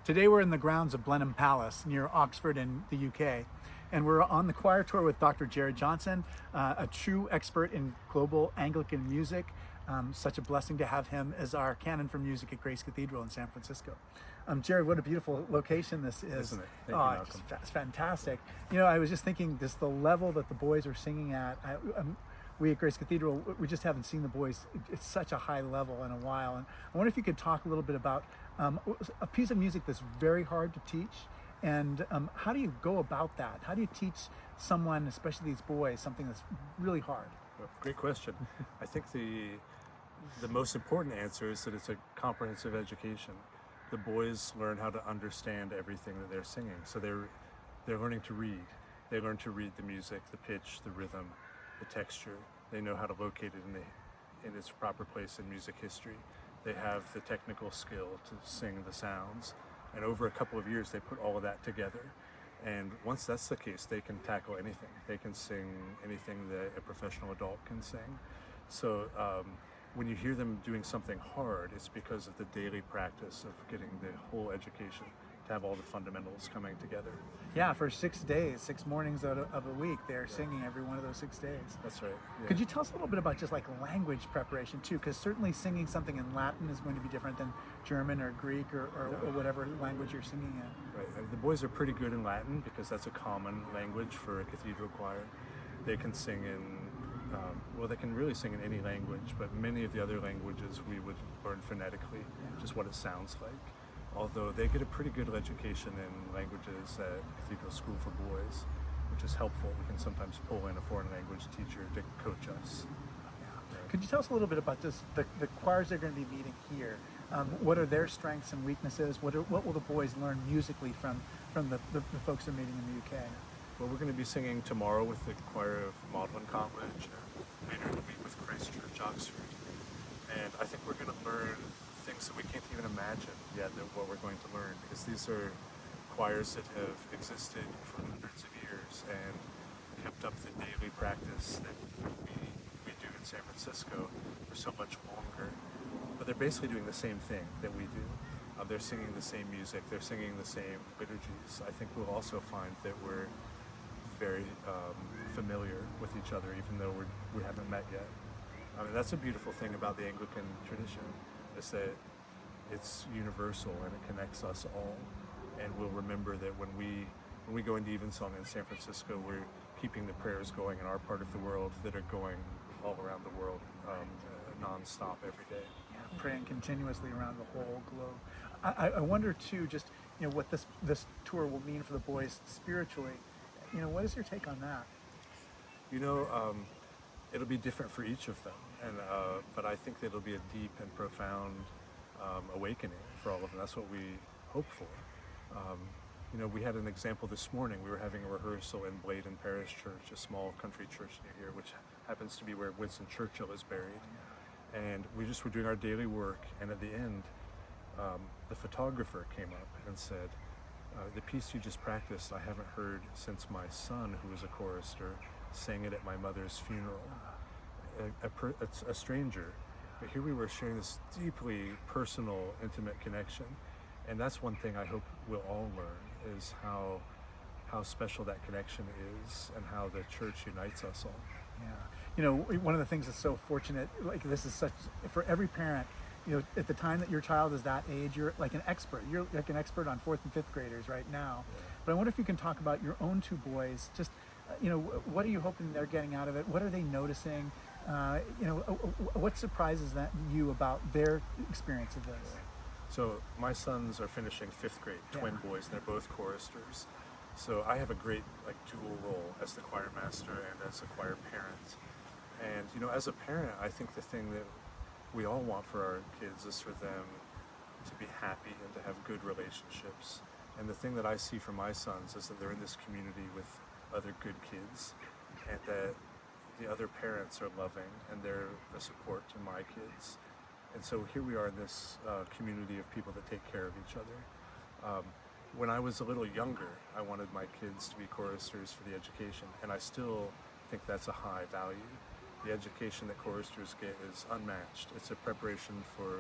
Today we're in the grounds of Blenheim Palace near Oxford in the UK, and we're on the choir tour with Dr. Jared Johnson, a true expert in global Anglican music. Such a blessing to have him as our canon for music at Grace Cathedral in San Francisco. Jared, what a beautiful location this is. Isn't it? Thank you, Malcolm. It's fantastic. You know, I was just thinking, just the level that the boys are singing at. We at Grace Cathedral, we just haven't seen the boys at such a high level in a while. And I wonder if you could talk a little bit about a piece of music that's very hard to teach, and how do you go about that? How do you teach someone, especially these boys, something that's really hard? Well, great question. I think the most important answer is that it's a comprehensive education. The boys learn how to understand everything that they're singing. So they're learning to read. They learn to read the music, the pitch, the rhythm, the texture. They know how to locate it in its proper place in music history. They have the technical skill to sing the sounds. And over a couple of years, they put all of that together. And once that's the case, they can tackle anything. They can sing anything that a professional adult can sing. So when you hear them doing something hard, it's because of the daily practice of getting the whole education to have all the fundamentals coming together. Yeah, for 6 days, 6 mornings of a week, they're singing every one of those 6 days. That's right. Yeah. Could you tell us a little bit about just like language preparation too? Because certainly singing something in Latin is going to be different than German or Greek or whatever language you're singing in. Right. And the boys are pretty good in Latin because that's a common language for a cathedral choir. They can sing in, well, they can really sing in any language, but many of the other languages we would learn phonetically, just what it sounds like. Although they get a pretty good education in languages at Cathedral School for Boys, which is helpful. We can sometimes pull in a foreign language teacher to coach us. Could you tell us a little bit about just the choirs they're going to be meeting here? What are their strengths and weaknesses? What will the boys learn musically from the folks they're meeting in the UK? Well, we're going to be singing tomorrow with the choir of Magdalen College, and later in the week with Christ Church, Oxford. And I think we're going to learn things that we can't even imagine yet that what we're going to learn, because these are choirs that have existed for hundreds of years and kept up the daily practice that we do in San Francisco for so much longer. But they're basically doing the same thing that we do. They're singing the same music, they're singing the same liturgies. I think we'll also find that we're very familiar with each other, even though we haven't met yet. I mean, that's a beautiful thing about the Anglican tradition, is that it's universal and it connects us all. And we'll remember that when we go into Evensong in San Francisco, we're keeping the prayers going in our part of the world that are going all around the world non-stop every day. Yeah, praying continuously around the whole globe. I wonder too, just what this tour will mean for the boys spiritually. What is your take on that? It'll be different for each of them, but I think that it'll be a deep and profound awakening for all of them. That's what we hope for. We had an example this morning. We were having a rehearsal in Blaydon Parish Church, a small country church near here, which happens to be where Winston Churchill is buried. And we just were doing our daily work, and at the end, the photographer came up and said, the piece you just practiced, I haven't heard since my son, who was a chorister, sang it at my mother's funeral. A stranger, but here we were sharing this deeply personal, intimate connection. And that's one thing I hope we'll all learn, is how special that connection is and how the church unites us all. Yeah. One of the things that's so fortunate, like this is such, for every parent, at the time that your child is that age, you're like an expert. You're like an expert on 4th and 5th graders right now. Yeah. But I wonder if you can talk about your own 2 boys. Just, what are you hoping they're getting out of it? What are they noticing? What surprises you about their experience of this? Yeah. So my sons are finishing 5th grade, twin boys, and they're both choristers. So I have a great dual role as the choir master and as a choir parent. And as a parent, I think the thing that we all want for our kids is for them to be happy and to have good relationships. And the thing that I see from my sons is that they're in this community with other good kids, and that the other parents are loving and they're a support to my kids. And so here we are in this community of people that take care of each other. When I was a little younger, I wanted my kids to be choristers for the education, and I still think that's a high value. The education that choristers get is unmatched. It's a preparation for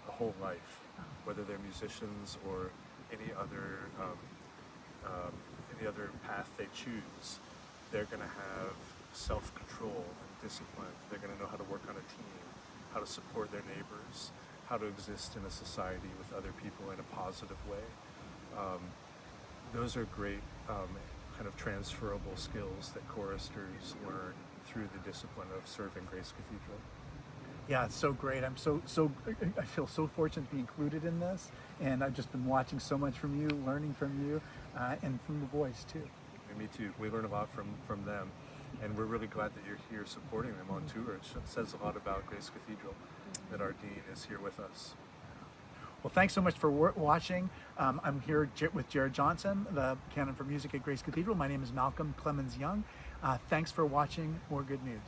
a whole life, whether they're musicians or any other path they choose, they're going to have self-control and discipline. They're going to know how to work on a team, how to support their neighbors, how to exist in a society with other people in a positive way. Those are great kind of transferable skills that choristers learn through the discipline of serving Grace Cathedral. Yeah, it's so great. I feel so fortunate to be included in this, and I've just been watching so much from you, learning from you, and from the boys too. And me too. We learn a lot from them, and we're really glad that you're here supporting them on tour. It says a lot about Grace Cathedral that our dean is here with us. Well, thanks so much for watching. I'm here with Jared Johnson, the Canon for Music at Grace Cathedral. My name is Malcolm Clemens Young. Thanks for watching More Good News.